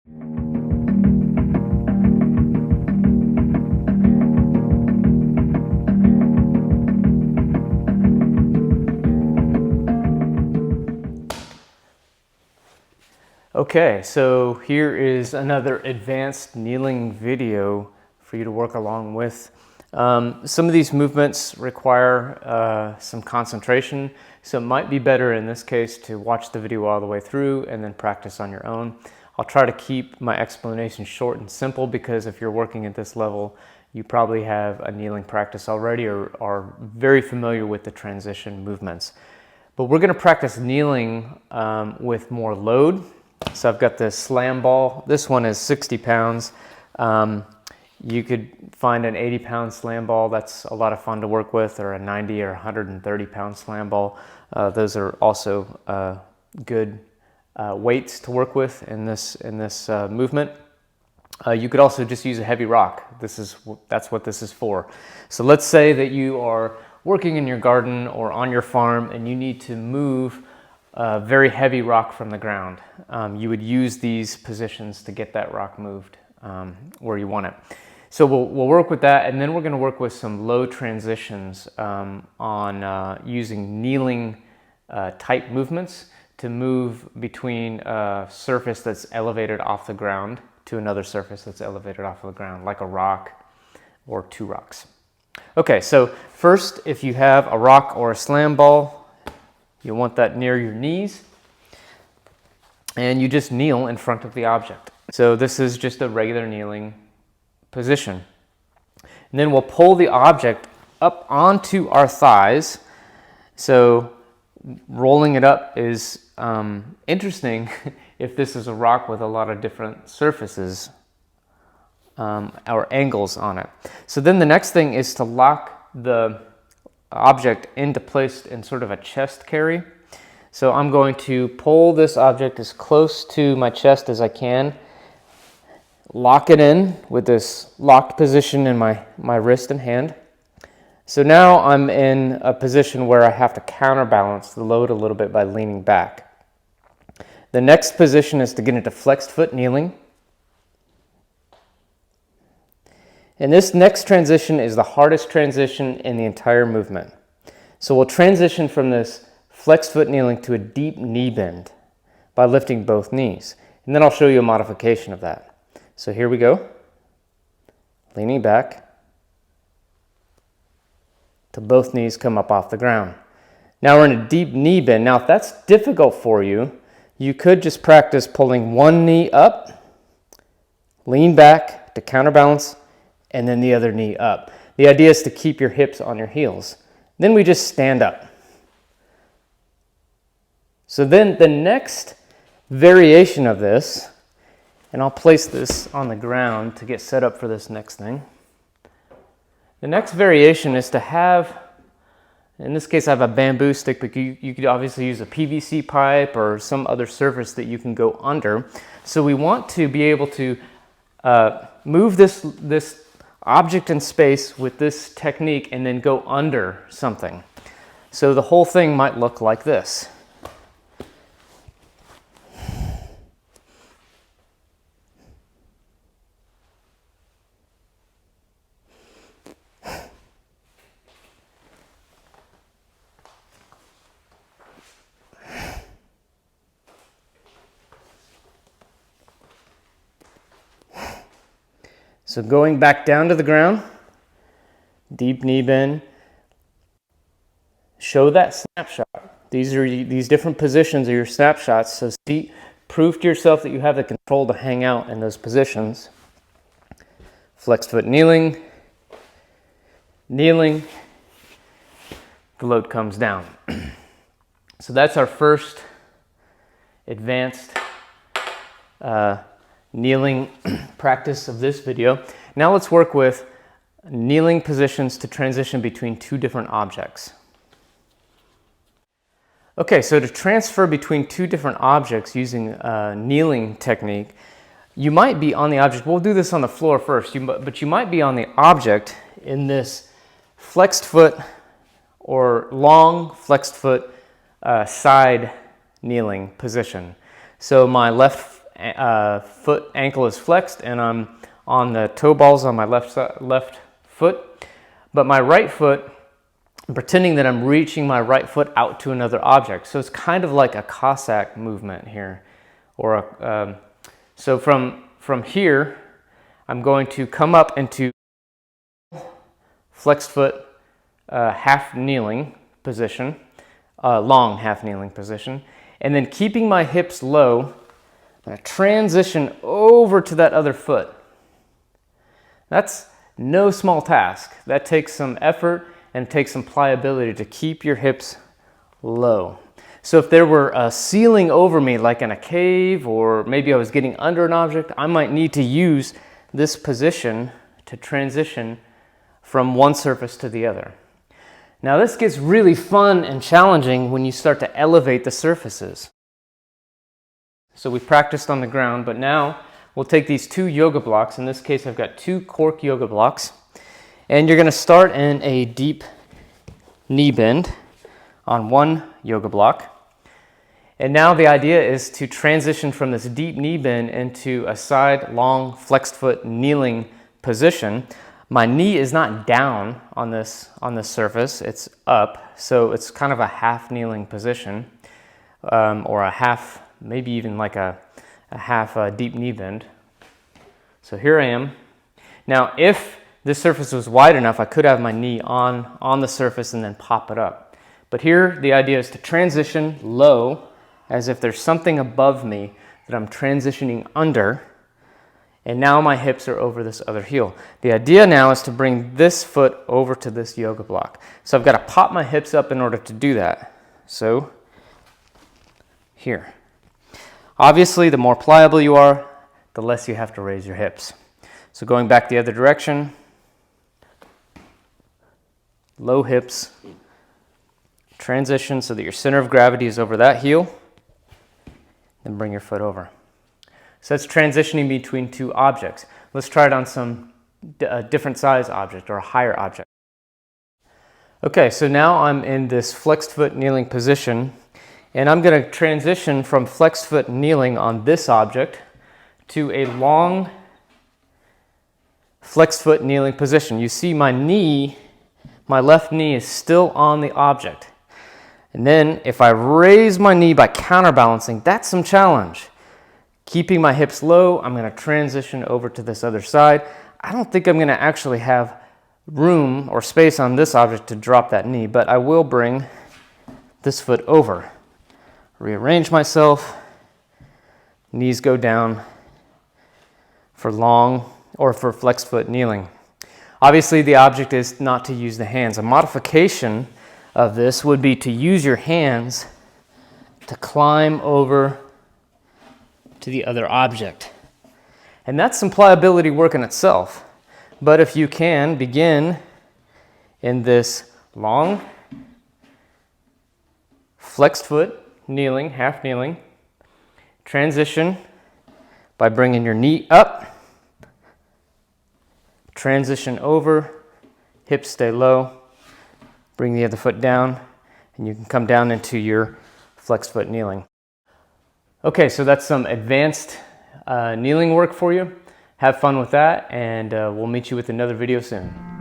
Okay, so here is another advanced kneeling video for you to work along with. Some of these movements require some concentration, so it might be better in this case to watch the video all the way through and then practice on your own. I'll try to keep my explanation short and simple because if you're working at this level, you probably have a kneeling practice already or are very familiar with the transition movements. But we're going to practice kneeling with more load. So I've got this slam ball. This one is 60 pounds. You could find an 80-pound slam ball. That's a lot of fun to work with, or a 90 or 130-pound slam ball. Those are also good weights to work with in this movement. You could also just use a heavy rock. That's what this is for. So let's say that you are working in your garden or on your farm and you need to move a very heavy rock from the ground. You would use these positions to get that rock moved where you want it. So we'll work with that, and then we're going to work with some low transitions on using kneeling type movements to move between a surface that's elevated off the ground to another surface that's elevated off of the ground, like a rock or two rocks. Okay, so first, if you have a rock or a slam ball, you want that near your knees, and you just kneel in front of the object. So this is just a regular kneeling position. And then we'll pull the object up onto our thighs. So rolling it up is interesting if this is a rock with a lot of different surfaces or angles on it. So then the next thing is to lock the object into place in sort of a chest carry. So I'm going to pull this object as close to my chest as I can, lock it in with this locked position in my wrist and hand. So now I'm in a position where I have to counterbalance the load a little bit by leaning back. The next position is to get into flexed foot kneeling. And this next transition is the hardest transition in the entire movement. So we'll transition from this flexed foot kneeling to a deep knee bend by lifting both knees. And then I'll show you a modification of that. So here we go. Leaning back till both knees come up off the ground. Now we're in a deep knee bend. Now if that's difficult for you, you could just practice pulling one knee up, lean back to counterbalance, and then the other knee up. The idea is to keep your hips on your heels. Then we just stand up. So then the next variation of this, and I'll place this on the ground to get set up for this next thing. The next variation is to have, in this case I have a bamboo stick, but you could obviously use a PVC pipe or some other surface that you can go under. So we want to be able to move this object in space with this technique and then go under something. So the whole thing might look like this. So going back down to the ground, deep knee bend, show that snapshot. These different positions are your snapshots, so prove to yourself that you have the control to hang out in those positions. Flexed foot kneeling, kneeling, the load comes down. So that's our first advanced kneeling practice of this video. Now let's work with kneeling positions to transition between two different objects. Okay, so to transfer between two different objects using a kneeling technique, you might be on the object. We'll do this on the floor first, but you might be on the object in this flexed foot or long flexed foot side kneeling position. So my left foot ankle is flexed and I'm on the toe balls on my left foot. But my right foot, I'm pretending that I'm reaching my right foot out to another object. So it's kind of like a Cossack movement here. So from here, I'm going to come up into flexed foot, half kneeling position, long half kneeling position, and then keeping my hips low, I'm going to transition over to that other foot. That's no small task. That takes some effort and takes some pliability to keep your hips low. So if there were a ceiling over me, like in a cave, or maybe I was getting under an object, I might need to use this position to transition from one surface to the other. Now this gets really fun and challenging when you start to elevate the surfaces. So we practiced on the ground, but now we'll take these 2 yoga blocks. In this case, I've got 2 cork yoga blocks. And you're going to start in a deep knee bend on one yoga block. And now the idea is to transition from this deep knee bend into a side long flexed foot kneeling position. My knee is not down on this surface, it's up. So it's kind of a half kneeling position, or a half, maybe even like a half deep knee bend. So here I am. Now if this surface was wide enough, I could have my knee on the surface and then pop it up. But here the idea is to transition low, as if there's something above me that I'm transitioning under, and now my hips are over this other heel. The idea now is to bring this foot over to this yoga block. So I've got to pop my hips up in order to do that. So here. Obviously, the more pliable you are, the less you have to raise your hips. So going back the other direction, low hips, transition so that your center of gravity is over that heel, then bring your foot over. So that's transitioning between 2 objects. Let's try it on some different size object or a higher object. Okay, so now I'm in this flexed foot kneeling position, and I'm going to transition from flexed foot kneeling on this object to a long flexed foot kneeling position. You see my knee, my left knee is still on the object. And then if I raise my knee by counterbalancing, that's some challenge. Keeping my hips low, I'm going to transition over to this other side. I don't think I'm going to actually have room or space on this object to drop that knee, but I will bring this foot over. Rearrange myself, knees go down for long or for flexed foot kneeling. Obviously the object is not to use the hands. A modification of this would be to use your hands to climb over to the other object. And that's some pliability work in itself. But if you can begin in this long flexed foot, kneeling, half kneeling, transition by bringing your knee up, transition over, hips stay low, bring the other foot down, and you can come down into your flexed foot kneeling. Okay, so that's some advanced kneeling work for you. Have fun with that, and we'll meet you with another video soon.